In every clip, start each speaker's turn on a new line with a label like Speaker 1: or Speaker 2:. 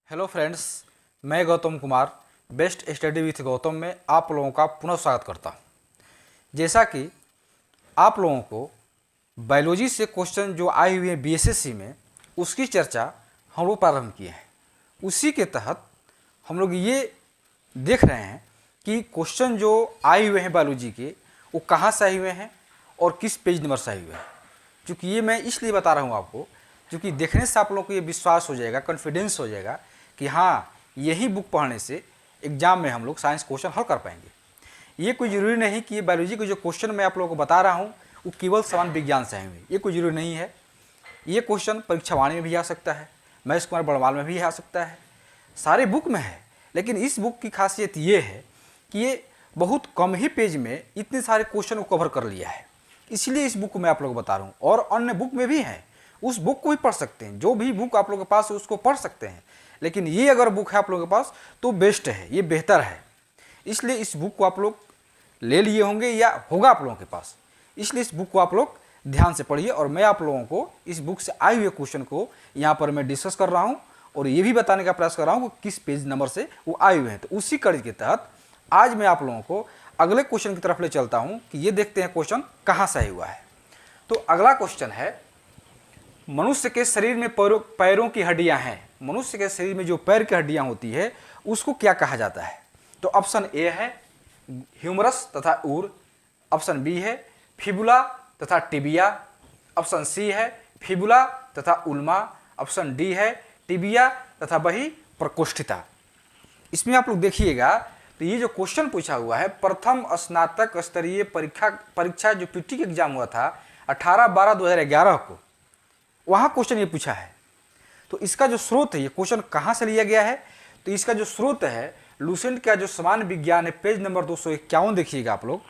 Speaker 1: Hello friends, मैं Gautam Kumar best study with Gautam में आप लोगों का पुनः स्वागत करता हूं। जैसा कि आप लोगों को बायोलॉजी से क्वेश्चन जो आए हुए हैं बीएसएससी में, उसकी चर्चा हम लोग प्रारंभ किए हैं। उसी के तहत हम लोग ये देख रहे हैं कि क्वेश्चन जो आए हुए हैं बायोलॉजी के, वो कहाँ से आए हुए हैं और किस पेज नंबर से आए हुए हैं। क्योंकि ये मैं इसलिए बता रहा हूँ आपको, क्योंकि देखने से आप लोगों को ये विश्वास हो जाएगा, कॉन्फिडेंस हो जाएगा कि हाँ, यही बुक पढ़ने से एग्जाम में हम लोग साइंस क्वेश्चन हल कर पाएंगे। ये कोई ज़रूरी नहीं कि ये बायोलॉजी के जो क्वेश्चन मैं आप लोगों को बता रहा हूँ वो केवल समान विज्ञान से आए हुए, ये कोई ज़रूरी नहीं है। ये क्वेश्चन परीक्षा वाणी में भी आ सकता है, महेश कुमार बड़वाल में भी आ सकता है, सारे बुक में है। लेकिन इस बुक की खासियत ये है कि ये बहुत कम ही पेज में इतने सारे क्वेश्चन को कवर कर लिया है, इसलिए इस बुक को मैं आप लोगों को बता रहा हूँ। और अन्य बुक में भी हैं, उस बुक को भी पढ़ सकते हैं, जो भी बुक आप लोगों के पास है उसको पढ़ सकते हैं। लेकिन ये अगर बुक है आप लोगों के पास तो बेस्ट है, ये बेहतर है। इसलिए इस बुक को आप लोग ले लिए होंगे या होगा आप लोगों के पास, इसलिए इस बुक को आप लोग ध्यान से पढ़िए। और मैं आप लोगों को इस बुक से आए हुए क्वेश्चन को यहाँ पर मैं डिस्कस कर रहा हूँ और ये भी बताने का प्रयास कर रहा हूँ कि किस पेज नंबर से वो आए हुए हैं। तो उसी कड़ी के तहत आज मैं आप लोगों को अगले क्वेश्चन की तरफ ले चलता हूँ कि ये देखते हैं क्वेश्चन कहाँ से आया हुआ है। तो अगला क्वेश्चन है, मनुष्य के शरीर में पैरों की हड्डियां हैं। मनुष्य के शरीर में जो पैर की हड्डियां होती है उसको क्या कहा जाता है? तो ऑप्शन ए है ह्यूमरस तथा ऊर, ऑप्शन बी है फिबुला तथा टिबिया, ऑप्शन सी है फिबुला तथा उल्मा, ऑप्शन डी है टिबिया तथा वही प्रकोष्ठिता। इसमें आप लोग देखिएगा तो ये जो क्वेश्चन पूछा हुआ है, प्रथम स्नातक स्तरीय परीक्षा जो पीटी का एग्जाम हुआ था 18/12/2011 को, वहाँ क्वेश्चन ये पूछा है। तो इसका जो स्रोत है, ये क्वेश्चन कहाँ से लिया गया है? तो इसका जो स्रोत है लुसेंट का जो समान विज्ञान है, पेज नंबर 251 देखिएगा आप लोग,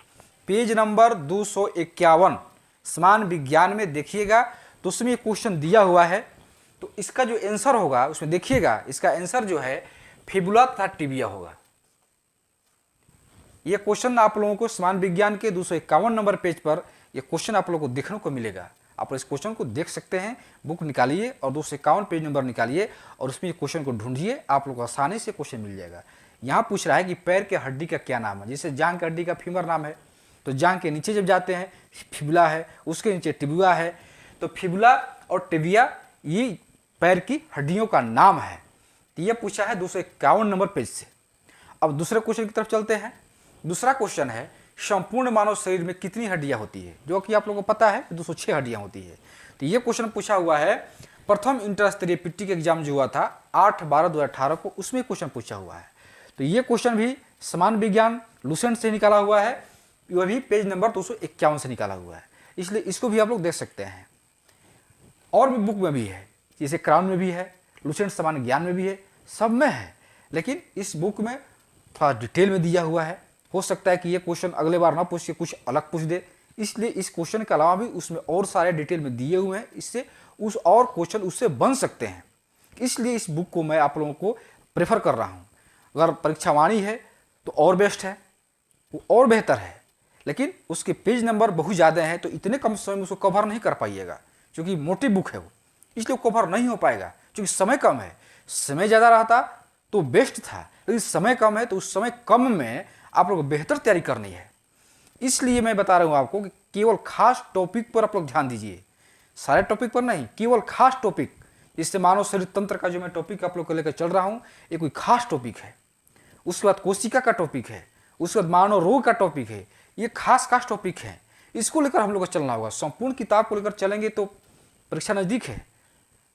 Speaker 1: पेज नंबर 251 समान विज्ञान में देखिएगा तो उसमें क्वेश्चन दिया हुआ है। तो इसका जो आंसर होगा उसमें देखिएगा, इसका आंसर जो है फिबुला तथा टिबिया होगा। ये क्वेश्चन आप लोगों को समान विज्ञान के 251 नंबर पेज पर यह क्वेश्चन आप लोगों को देखने को मिलेगा। आप इस क्वेश्चन को देख सकते हैं, बुक निकालिए और 251 पेज नंबर निकालिए और उसमें क्वेश्चन को ढूंढिए, आप लोग को आसानी से क्वेश्चन मिल जाएगा। यहाँ पूछ रहा है कि पैर के हड्डी का क्या नाम है। जैसे जांघ की हड्डी का फीमर नाम है, तो जांघ के नीचे जब जाते हैं फिबुला है, उसके नीचे टिबिया है। तो फिबुला और टिबिया ये पैर की हड्डियों का नाम है। तो यह पूछा है 251 नंबर पेज से। अब दूसरे क्वेश्चन की तरफ चलते हैं। दूसरा क्वेश्चन है, संपूर्ण मानव शरीर में कितनी हड्डियां होती है? जो कि आप लोगों को पता है 206 हड्डियां होती है। तो ये क्वेश्चन पूछा हुआ है प्रथम इंटर स्तरीय पीटी का एग्जाम जो हुआ था 8/12/2018 को, उसमें क्वेश्चन पूछा हुआ है। तो ये क्वेश्चन भी समान विज्ञान लुसेंट से निकाला हुआ है, वह भी पेज नंबर 251 से निकाला हुआ है, इसलिए इसको भी आप लोग देख सकते हैं। और भी बुक में भी है, जैसे क्राउन में भी है, लुसेंट समान ज्ञान में भी है, सब में है। लेकिन इस बुक में थोड़ा डिटेल में दिया हुआ है। हो सकता है कि ये क्वेश्चन अगले बार ना पूछ के कुछ अलग पूछ दे, इसलिए इस क्वेश्चन के अलावा भी उसमें और सारे डिटेल में दिए हुए हैं, इससे उस और क्वेश्चन उससे बन सकते हैं। इसलिए इस बुक को मैं आप लोगों को प्रेफर कर रहा हूँ। अगर परीक्षा वाणी है तो और बेस्ट है, वो और बेहतर है, लेकिन उसके पेज नंबर बहुत ज़्यादा हैं तो इतने कम समय में उसको कवर नहीं कर पाइएगा, क्योंकि मोटी बुक है वो, इसलिए कवर नहीं हो पाएगा। क्योंकि समय कम है, समय ज़्यादा रहता तो बेस्ट था, लेकिन समय कम है तो उस समय कम में आप लोग बेहतर तैयारी करनी है। इसलिए मैं बता रहा हूँ आपको कि केवल खास टॉपिक पर आप लोग ध्यान दीजिए, सारे टॉपिक पर नहीं, केवल खास टॉपिक। जिससे मानव शरीर तंत्र का जो मैं टॉपिक आप लोग को लेकर चल रहा हूँ, ये कोई खास टॉपिक है। उसके बाद कोशिका का टॉपिक है, उसके बाद मानव रोग का टॉपिक है, ये खास टॉपिक है। इसको लेकर हम लोग को चलना होगा। संपूर्ण किताब को लेकर चलेंगे तो परीक्षा नज़दीक है,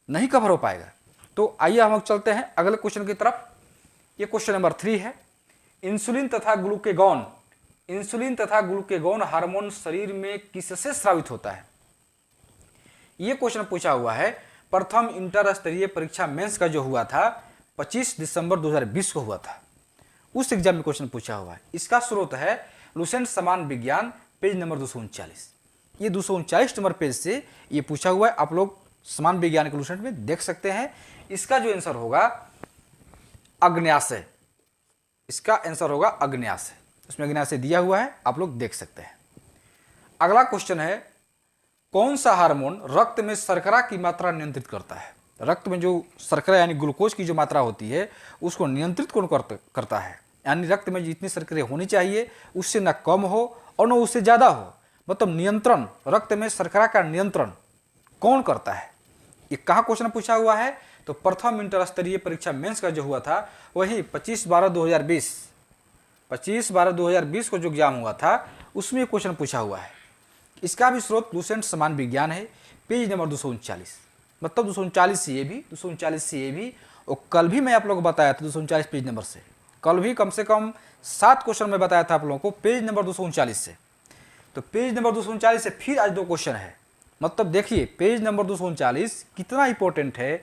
Speaker 1: नहीं कवर हो पाएगा। तो आइए हम लोग चलते हैं अगले क्वेश्चन की तरफ। ये क्वेश्चन नंबर 3 है, इंसुलिन तथा ग्लूकेगॉन हार्मोन शरीर में किससे स्रावित होता है? यह क्वेश्चन पूछा हुआ है प्रथम इंटर स्तरीय परीक्षा मेंस का जो हुआ था 25 दिसंबर 2020 को हुआ था, उस एग्जाम में क्वेश्चन पूछा हुआ है। इसका स्रोत है लुसेंट समान विज्ञान पेज नंबर 239। ये 239 नंबर पेज से ये पूछा हुआ है, आप लोग समान विज्ञान के लुसेंट में देख सकते हैं। इसका जो आंसर होगा अग्न्याशय, इसका आंसर होगा अग्न्याशय। उसमें अग्न्याशय दिया हुआ है, आप लोग देख सकते हैं। अगला क्वेश्चन है, कौन सा हार्मोन रक्त में शर्करा की मात्रा नियंत्रित करता है? रक्त में जो शर्करा यानी ग्लूकोज की जो मात्रा होती है उसको नियंत्रित कौन करता है, यानी रक्त में जितनी शर्करे होनी चाहिए उससे न कम हो और न उससे ज़्यादा हो, मतलब नियंत्रण, रक्त में शर्करा का नियंत्रण कौन करता है। ये कहाँ क्वेश्चन पूछा हुआ है, तो प्रथम इंटर स्तरीय परीक्षा मेंस का जो हुआ था वही 25/12/2020 को जो एग्जाम हुआ था उसमें क्वेश्चन पूछा हुआ है। इसका भी स्रोत लुसेंट समान विज्ञान है, पेज नंबर 239, मतलब 239 से ये भी, 239 से ये भी, और कल भी मैं आप लोगों को बताया था 239 पेज नंबर से, कल भी कम से कम 7 क्वेश्चन में बताया था आप लोगों को पेज नंबर 239 से। तो पेज नंबर 239 से फिर आज 2 क्वेश्चन है, मतलब देखिए पेज नंबर 239 कितना इंपॉर्टेंट है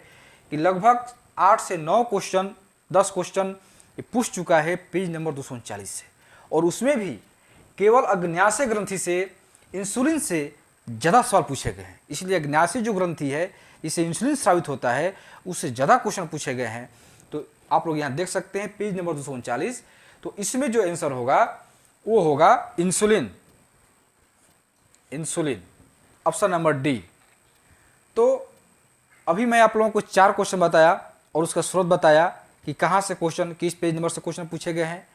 Speaker 1: कि लगभग 8 से 9 क्वेश्चन, 10 क्वेश्चन ये पूछ चुका है पेज नंबर 239 से, और उसमें भी केवल अग्न्याशय ग्रंथि से, इंसुलिन से ज़्यादा सवाल पूछे गए हैं। इसलिए अग्न्याशय जो ग्रंथि है इससे इंसुलिन स्रावित होता है, उससे ज़्यादा क्वेश्चन पूछे गए हैं। तो आप लोग यहाँ देख सकते हैं पेज नंबर 239, तो इसमें जो आंसर होगा वो होगा insulin, insulin, option number D. तो अभी मैं आप लोगों को 4 क्वेश्चन बताया और उसका स्रोत बताया कि कहाँ से क्वेश्चन, किस पेज नंबर से क्वेश्चन पूछे गए हैं।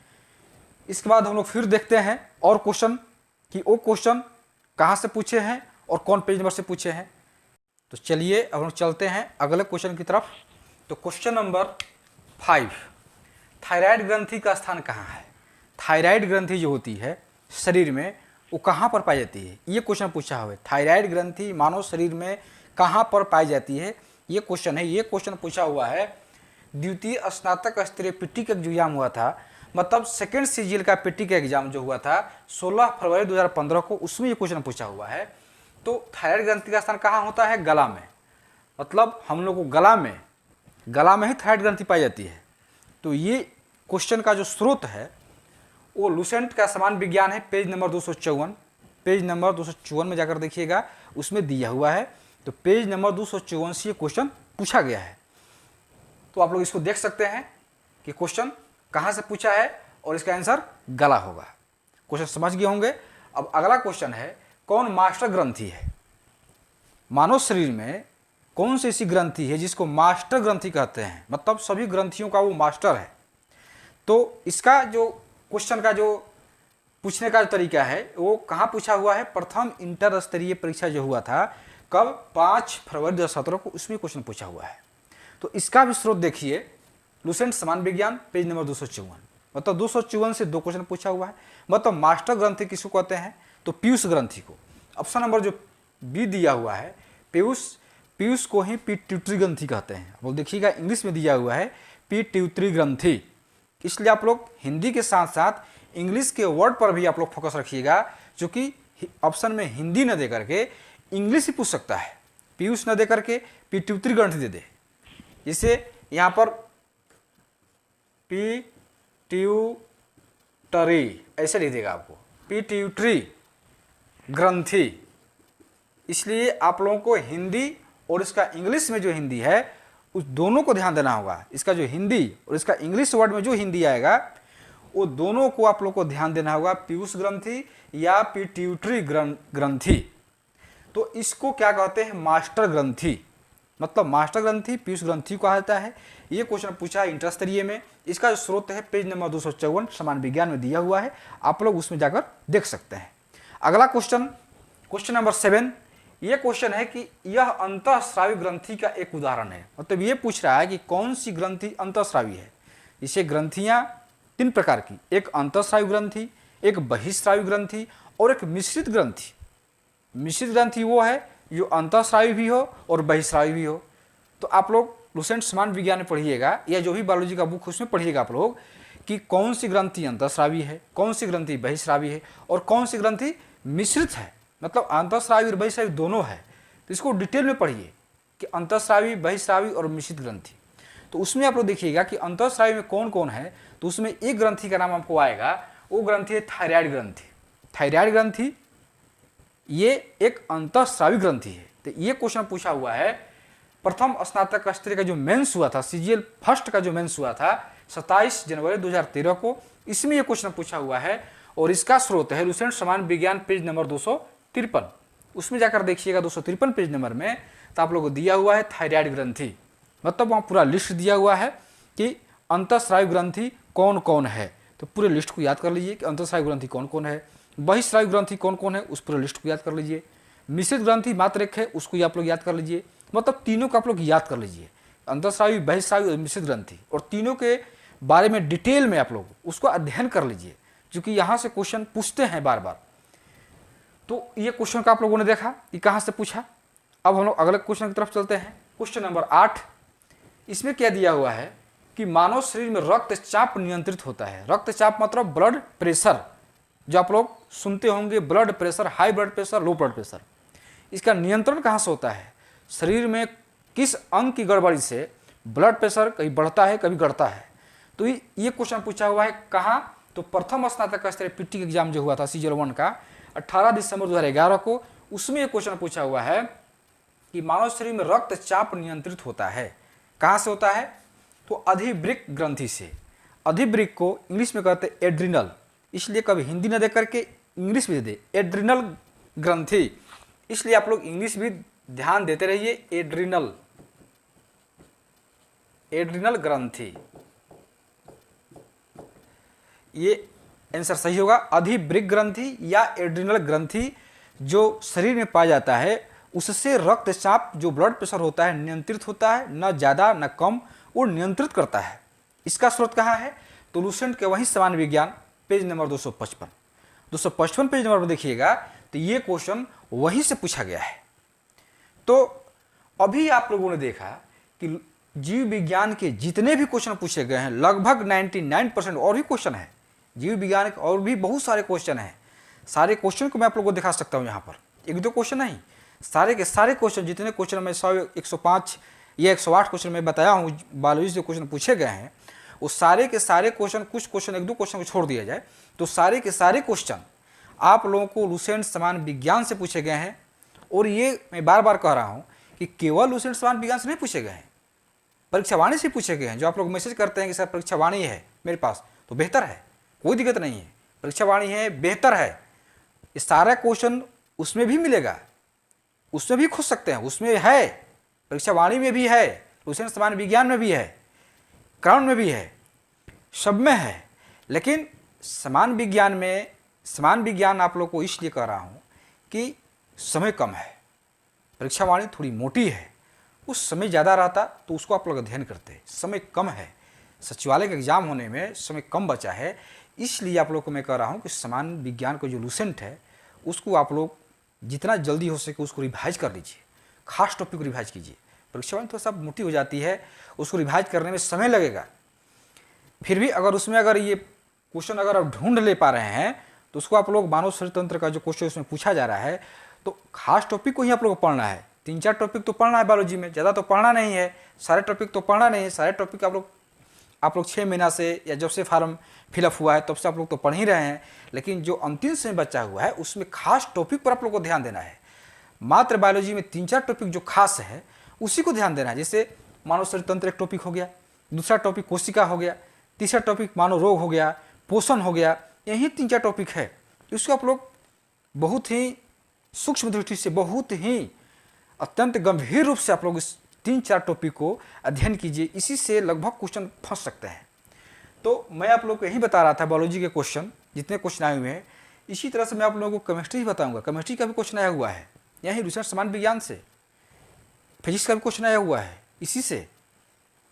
Speaker 1: इसके बाद हम लोग फिर देखते हैं और क्वेश्चन कि वो क्वेश्चन कहाँ से पूछे हैं और कौन पेज नंबर से पूछे हैं। तो चलिए अब हम चलते हैं अगले क्वेश्चन की तरफ। तो क्वेश्चन नंबर 5, थायराइड ग्रंथि का स्थान कहाँ है। थायराइड ग्रंथि जो होती है शरीर में वो कहाँ पर पाई जाती है, ये क्वेश्चन पूछा हुआ है। थायराइड ग्रंथि मानव शरीर में कहाँ पर पाई जाती है, ये क्वेश्चन है। ये क्वेश्चन पूछा हुआ है द्वितीय स्नातक स्तरीय पीटी का एग्जाम हुआ था, मतलब सेकेंड सीजीएल का पीटी का एग्जाम जो हुआ था 16 फरवरी 2015 को, उसमें ये क्वेश्चन पूछा हुआ है। तो थायराइड ग्रंथि का स्थान कहाँ होता है, गला में, मतलब हम लोग को गला में ही थायराइड ग्रंथि पाई जाती है। तो ये क्वेश्चन का जो स्रोत है वो लुसेंट का समान विज्ञान है, पेज नंबर 254, पेज नंबर 254 में जाकर देखिएगा उसमें दिया हुआ है। तो पेज नंबर 254 से ये क्वेश्चन पूछा गया है। तो आप लोग इसको देख सकते हैं कि क्वेश्चन कहाँ से पूछा है और इसका आंसर गला होगा। क्वेश्चन समझ गए होंगे। अब अगला क्वेश्चन है कौन मास्टर ग्रंथि है। मानव शरीर में कौन सी ऐसी ग्रंथि है जिसको मास्टर ग्रंथि कहते हैं, मतलब सभी ग्रंथियों का वो मास्टर है। तो इसका जो क्वेश्चन का जो पूछने का जो तरीका है वो कहाँ पूछा हुआ है, प्रथम इंटर स्तरीय परीक्षा जो हुआ था कब, 5 फरवरी 2017 को, उसमें क्वेश्चन पूछा हुआ है। तो इसका भी स्रोत देखिए लुसेंट समान विज्ञान पेज नंबर 254, मतलब 254 से 2 क्वेश्चन पूछा हुआ है। मतलब मास्टर ग्रंथि किसको कहते हैं, तो पीयूष ग्रंथि को। ऑप्शन नंबर जो बी दिया हुआ है पीयूष को ही पिट्यूटरी ग्रंथि कहते हैं। आप लोग देखिएगा इंग्लिश में दिया हुआ है पिट्यूटरी ग्रंथि, इसलिए आप लोग हिंदी के साथ साथ इंग्लिश के वर्ड पर भी आप लोग फोकस रखिएगा, क्योंकि ऑप्शन में हिंदी न दे करके इंग्लिश ही पूछ सकता है, पीयूष न दे करके पिट्यूटरी ग्रंथि दे दे। जिसे यहाँ पर पिट्यूटरी ऐसे लिख देगा आपको, पिट्यूटरी ग्रंथि। इसलिए आप लोगों को हिंदी और इसका इंग्लिश में जो हिंदी है उस दोनों को ध्यान देना होगा। इसका जो हिंदी और इसका इंग्लिश वर्ड में जो हिंदी आएगा वो दोनों को आप लोग को ध्यान देना होगा, पीयूष ग्रंथि या पिट्यूटरी ग्रंथि। तो इसको क्या कहते हैं, मास्टर ग्रंथि, मतलब मास्टर ग्रंथि पीयूष ग्रंथि को कहा जाता है। ये क्वेश्चन पूछा है इंटर स्तरीय में। इसका जो स्रोत है पेज नंबर 254 समान विज्ञान में दिया हुआ है, आप लोग उसमें जाकर देख सकते हैं। अगला क्वेश्चन, क्वेश्चन नंबर 7, ये क्वेश्चन है कि यह अंतःस्रावी ग्रंथि का एक उदाहरण है। मतलब ये पूछ रहा है कि कौन सी ग्रंथि अंतःस्रावी है। इसे ग्रंथियां 3 प्रकार की, एक अंतःस्रावी ग्रंथि, एक बहिःस्रावी ग्रंथि और एक मिश्रित ग्रंथि। मिश्रित ग्रंथि वो है जो अंतःस्रावी भी हो और बहिःस्रावी भी हो। तो आप लोग लुसेंट समान विज्ञान में पढ़िएगा या जो भी बायोलॉजी का बुक उसमें पढ़िएगा आप लोग कि कौन सी ग्रंथि अंतःस्रावी है, कौन सी ग्रंथि बहिःस्रावी है और कौन सी ग्रंथि मिश्रित है, मतलब अंतःस्रावी और बहिःस्रावी दोनों है। तो इसको डिटेल में पढ़िए कि अंतःस्रावी, बहिःस्रावी और मिश्रित ग्रंथि। तो उसमें आप लोग देखिएगा कि अंतःस्रावी में कौन कौन है। तो उसमें एक ग्रंथि का नाम आपको आएगा, वो ग्रंथि है थायराइड ग्रंथि। थायराइड ग्रंथि ये एक अंतःस्रावी ग्रंथि है। तो ये क्वेश्चन पूछा हुआ है प्रथम स्नातक स्तरीय का जो मेंस हुआ था, सीजीएल फर्स्ट का जो मेंस हुआ था 27 जनवरी 2013 को, इसमें ये क्वेश्चन पूछा हुआ है। और इसका स्रोत है लुसेंट समान विज्ञान पेज नंबर 253, उसमें जाकर देखिएगा 253 पेज नंबर में। तो आप लोगों को दिया हुआ है थायराइड ग्रंथि। मतलब वहाँ पूरा लिस्ट दिया हुआ है कि अंतःस्रावी ग्रंथि कौन कौन है, तो पूरे लिस्ट को याद कर लीजिए कि अंतःस्रावी ग्रंथि कौन कौन है, बहिःस्रावी ग्रंथि कौन कौन है, उस पूरे लिस्ट को याद कर लीजिए। मिश्रित ग्रंथि मात्रक है, उसको आप लोग याद कर लीजिए। मतलब तीनों को आप लोग याद कर लीजिए, अंतःस्रावी, बहिःस्रावी और मिश्रित ग्रंथि, और तीनों के बारे में डिटेल में आप लोग उसको अध्ययन कर लीजिए, क्योंकि यहाँ से क्वेश्चन पूछते हैं बार बार। तो ये क्वेश्चन का आप लोगों ने देखा कि कहाँ से पूछा। अब हम लोग अगले क्वेश्चन की तरफ चलते हैं। क्वेश्चन नंबर 8, इसमें क्या दिया हुआ है कि मानव शरीर में रक्तचाप नियंत्रित होता है। रक्तचाप मतलब ब्लड प्रेशर, जो आप लोग सुनते होंगे, blood pressure, high blood pressure, low blood pressure, इसका नियंत्रण कहाँ से होता है? शरीर में किस अंग की गड़बड़ी से ब्लड प्रेशर कभी बढ़ता है कभी घटता है? तो ये क्वेश्चन पूछा हुआ है कहाँ? तो प्रथम स्नातक स्तरीय पीटी एग्जाम जो हुआ था CGL-1 का 18 दिसंबर 2011 को, उसमें ये क्वेश्चन पूछा हुआ है कि मानव शरीर में रक्तचाप नियंत्रित होता है। कहाँ से होता है? तो अधिवृक्क ग्रंथि से। अधिवृक्क को इंग्लिश में कहते हैं एड्रिनल, इसलिए कभी हिंदी न दे करके इंग्लिश भी दे दे, एड्रिनल ग्रंथि, इसलिए आप लोग इंग्लिश भी ध्यान देते रहिए। एड्रिनल, एड्रिनल ग्रंथि, ये आंसर सही होगा। अधिवृक्क ग्रंथि या एड्रिनल ग्रंथि जो शरीर में पाया जाता है, उससे रक्तचाप जो ब्लड प्रेशर होता है नियंत्रित होता है, न ज़्यादा न कम, वो नियंत्रित करता है। इसका स्रोत कहाँ है? तो लूसेंट के वही सामान्य विज्ञान, पेज नंबर 255 पेज नंबर में देखिएगा, तो ये क्वेश्चन वहीं से पूछा गया है। तो अभी आप लोगों ने देखा कि जीव विज्ञान के जितने भी क्वेश्चन पूछे गए हैं, लगभग 99% और भी क्वेश्चन है जीव विज्ञान के, और भी बहुत सारे क्वेश्चन हैं। सारे क्वेश्चन को मैं आप लोगों को दिखा सकता हूँ यहाँ पर, एक दो क्वेश्चन नहीं, सारे के सारे क्वेश्चन, जितने क्वेश्चन मैं 100, 105 या 108 क्वेश्चन में बताया हूँ बायोलॉजी से क्वेश्चन पूछे गए हैं, वो सारे के सारे क्वेश्चन, कुछ क्वेश्चन एक दो क्वेश्चन को छोड़ दिया जाए तो सारे के सारे क्वेश्चन आप लोगों को लूसेंट समान विज्ञान से पूछे गए हैं। और ये मैं बार बार कह रहा हूँ कि केवल लूसेंट समान विज्ञान से नहीं पूछे गए हैं, परीक्षावाणी से पूछे गए हैं। जो आप लोग मैसेज करते हैं कि सर परीक्षावाणी है मेरे पास, तो बेहतर है, कोई दिक्कत नहीं है, परीक्षावाणी है बेहतर है, ये सारा क्वेश्चन उसमें भी मिलेगा, उसमें भी खोज सकते हैं, उसमें है, परीक्षावाणी में भी है, लूसेंट समान विज्ञान में भी है, क्राउन में भी है, सब में है। लेकिन समान विज्ञान में, समान विज्ञान आप लोग को इसलिए कह रहा हूँ कि समय कम है, परीक्षावाणी थोड़ी मोटी है, उस समय ज़्यादा रहता तो उसको आप लोग अध्ययन करते, समय कम है, सचिवालय का एग्जाम होने में समय कम बचा है, इसलिए आप लोग को मैं कह रहा हूँ कि समान विज्ञान का जो लूसेंट है उसको आप लोग जितना जल्दी हो सके उसको रिवाइज कर लीजिए, खास टॉपिक को रिवाइज कीजिए। परीक्षावाणी थोड़ा सा मोटी हो जाती है, उसको रिवाइज करने में समय लगेगा, फिर भी अगर उसमें अगर ये क्वेश्चन अगर आप ढूंढ ले पा रहे हैं तो उसको आप लोग मानव शरीर तंत्र का जो क्वेश्चन उसमें पूछा जा रहा है, तो खास टॉपिक को ही आप लोग को पढ़ना है। 3-4 टॉपिक तो पढ़ना है बायोलॉजी में, ज़्यादा तो पढ़ना नहीं है, सारे टॉपिक तो पढ़ना नहीं है। सारे टॉपिक आप लोग 6 महीना से या जब से फार्म फिलअप हुआ है तब से आप लोग तो पढ़ ही रहे हैं, लेकिन जो अंतिम समय बचा हुआ है उसमें खास टॉपिक पर आप लोग को ध्यान देना है। मात्र बायोलॉजी में 3-4 टॉपिक जो खास है उसी को ध्यान देना है। जैसे मानव शरीर तंत्र एक टॉपिक हो गया, दूसरा टॉपिक कोशिका हो गया, तीसरा टॉपिक मानव रोग हो गया, पोषण हो गया, यही 3-4 टॉपिक है। इसको आप लोग बहुत ही सूक्ष्म दृष्टि से, बहुत ही अत्यंत गंभीर रूप से आप लोग इस 3-4 टॉपिक को अध्ययन कीजिए, इसी से लगभग क्वेश्चन फंस सकते हैं। तो मैं आप लोग को यही बता रहा था बायोलॉजी के क्वेश्चन जितने क्वेश्चन आए हुए हैं, इसी तरह से मैं आप लोगों को केमिस्ट्री ही बताऊंगा। केमिस्ट्री का भी क्वेश्चन आया हुआ है यही लूसेंट समान विज्ञान से, फिजिक्स का भी क्वेश्चन आया हुआ है इसी से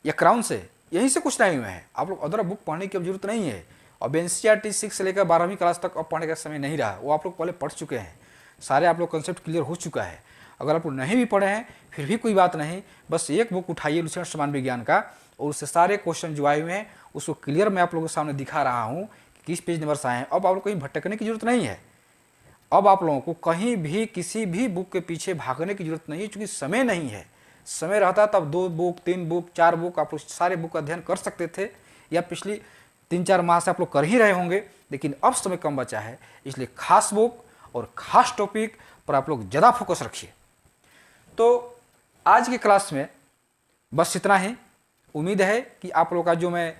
Speaker 1: या क्राउन से, यहीं से क्वेश्चन आए हुए हैं। आप लोग अदर बुक पढ़ने की अब जरूरत नहीं है। अब NCERT 6 से लेकर 12वीं क्लास तक अब पढ़ने का समय नहीं रहा, वो आप लोग पहले पढ़ चुके हैं, सारे आप लोग कंसेप्ट क्लियर हो चुका है। अगर आप लोग नहीं भी पढ़े हैं फिर भी कोई बात नहीं, बस एक बुक उठाइए लूसेंट समान विज्ञान का, और उससे सारे क्वेश्चन जो आए हुए हैं उसको क्लियर मैं आप लोगों के सामने दिखा रहा हूँ कि किस पेज नंबर से आए हैं। अब आप लोग कहीं भटकने की जरूरत नहीं है, अब आप लोगों को कहीं भी किसी भी बुक के पीछे भागने की जरूरत नहीं है, क्योंकि समय नहीं है। समय रहता तब 2 बुक, 3 बुक, 4 बुक आप लोग सारे बुक का अध्ययन कर सकते थे, या पिछली 3-4 माह से आप लोग कर ही रहे होंगे, लेकिन अब समय कम बचा है, इसलिए खास बुक और खास टॉपिक पर आप लोग ज़्यादा फोकस रखिए। तो आज की क्लास में बस इतना ही। उम्मीद है कि आप लोगों का जो मैं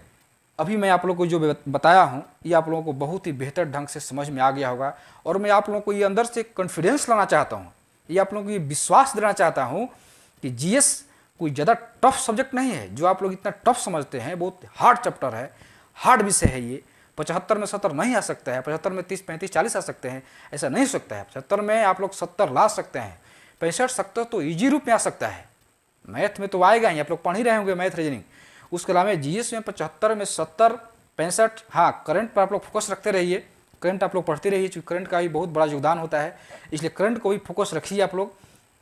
Speaker 1: आप लोगों को जो बताया हूँ ये आप लोगों को बहुत ही बेहतर ढंग से समझ में आ गया होगा, और मैं आप लोगों को ये अंदर से कॉन्फिडेंस लाना चाहता हूँ, ये आप लोगों को ये विश्वास देना चाहता हूँ कि GS कोई ज़्यादा टफ सब्जेक्ट नहीं है जो आप लोग इतना टफ समझते हैं। बहुत हार्ड चैप्टर है, हार्ड विषय है ये। 75 में 70 नहीं आ सकता है, 75 में 30 35 40 आ सकते हैं, ऐसा नहीं हो सकता है। 75 में आप लोग 70 ला सकते हैं, 65 70 तो ईजी रूप में आ सकता है। मैथ में तो आएगा ही, आप लोग पढ़ ही रहे होंगे मैथ रीजनिंग। उसके अलावा जीएस में 75 में 70 65, हाँ करंट पर आप लोग फोकस रखते रहिए, करंट आप लोग पढ़ते रहिए, क्योंकि करंट का भी बहुत बड़ा योगदान होता है, इसलिए करंट को भी फोकस रखिए आप लोग।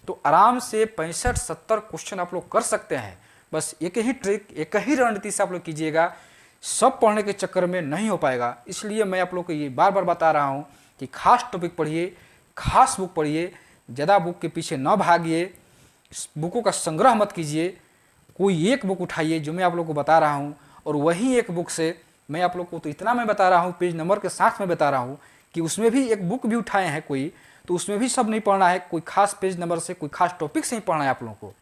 Speaker 1: तो आराम से 65 70 क्वेश्चन आप लोग कर सकते हैं। बस एक ही ट्रिक, एक ही रणनीति से आप लोग कीजिएगा, सब पढ़ने के चक्कर में नहीं हो पाएगा। इसलिए मैं आप लोग को ये बार बार बता रहा हूँ कि खास टॉपिक पढ़िए, खास बुक पढ़िए, ज़्यादा बुक के पीछे न भागिए, बुकों का संग्रह मत कीजिए। कोई एक बुक उठाइए जो मैं आप लोग को बता रहा हूँ, और वही एक बुक से मैं आप लोग को तो इतना मैं बता रहा हूँ, पेज नंबर के साथ में बता रहा हूँ कि उसमें भी एक बुक भी उठाए हैं कोई, तो उसमें भी सब नहीं पढ़ना है, कोई खास पेज नंबर से, कोई खास टॉपिक से ही पढ़ना है आप लोगों को।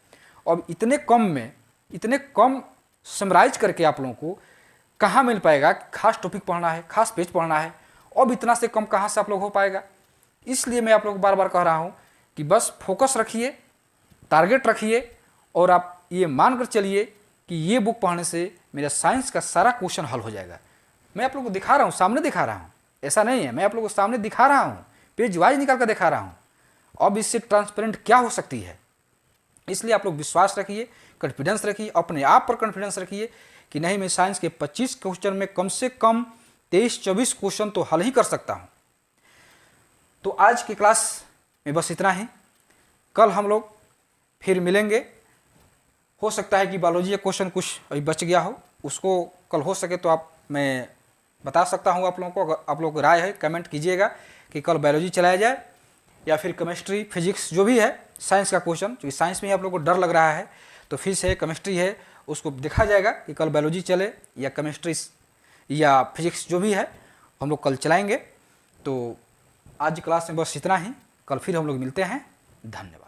Speaker 1: और इतने कम में, इतने कम समराइज करके आप लोगों को कहाँ मिल पाएगा कि खास टॉपिक पढ़ना है, खास पेज पढ़ना है, अब इतना से कम कहाँ से आप लोग हो पाएगा। इसलिए मैं आप लोग को बार बार कह रहा हूँ कि बस फोकस रखिए, टारगेट रखिए, और आप ये मान कर चलिए कि ये बुक पढ़ने से मेरा साइंस का सारा क्वेश्चन हल हो जाएगा। मैं आप लोग को दिखा रहा हूँ, सामने दिखा रहा हूँ, ऐसा नहीं है, मैं आप लोग को सामने दिखा रहा हूँ, पेज वाइज निकाल कर दिखा रहा हूँ। अब इससे ट्रांसपेरेंट क्या हो सकती है। इसलिए आप लोग विश्वास रखिए, कॉन्फिडेंस रखिए, अपने आप पर कॉन्फिडेंस रखिए कि नहीं मैं साइंस के 25 क्वेश्चन में कम से कम 23-24 क्वेश्चन तो हल ही कर सकता हूँ। तो आज की क्लास में बस इतना ही। कल हम लोग फिर मिलेंगे। हो सकता है कि बायोलॉजी का क्वेश्चन कुछ अभी बच गया हो, उसको कल हो सके तो मैं बता सकता हूँ आप लोगों को। अगर आप लोगों को राय है कमेंट कीजिएगा कि कल बायोलॉजी चलाया जाए या फिर केमिस्ट्री फिजिक्स जो भी है साइंस का क्वेश्चन, क्योंकि साइंस में आप लोगों को डर लग रहा है तो फिजिक्स है केमिस्ट्री है, उसको देखा जाएगा कि कल बायोलॉजी चले या केमिस्ट्री या फिजिक्स जो भी है हम लोग कल चलाएंगे। तो आज क्लास में बस इतना ही, कल फिर हम लोग मिलते हैं। धन्यवाद।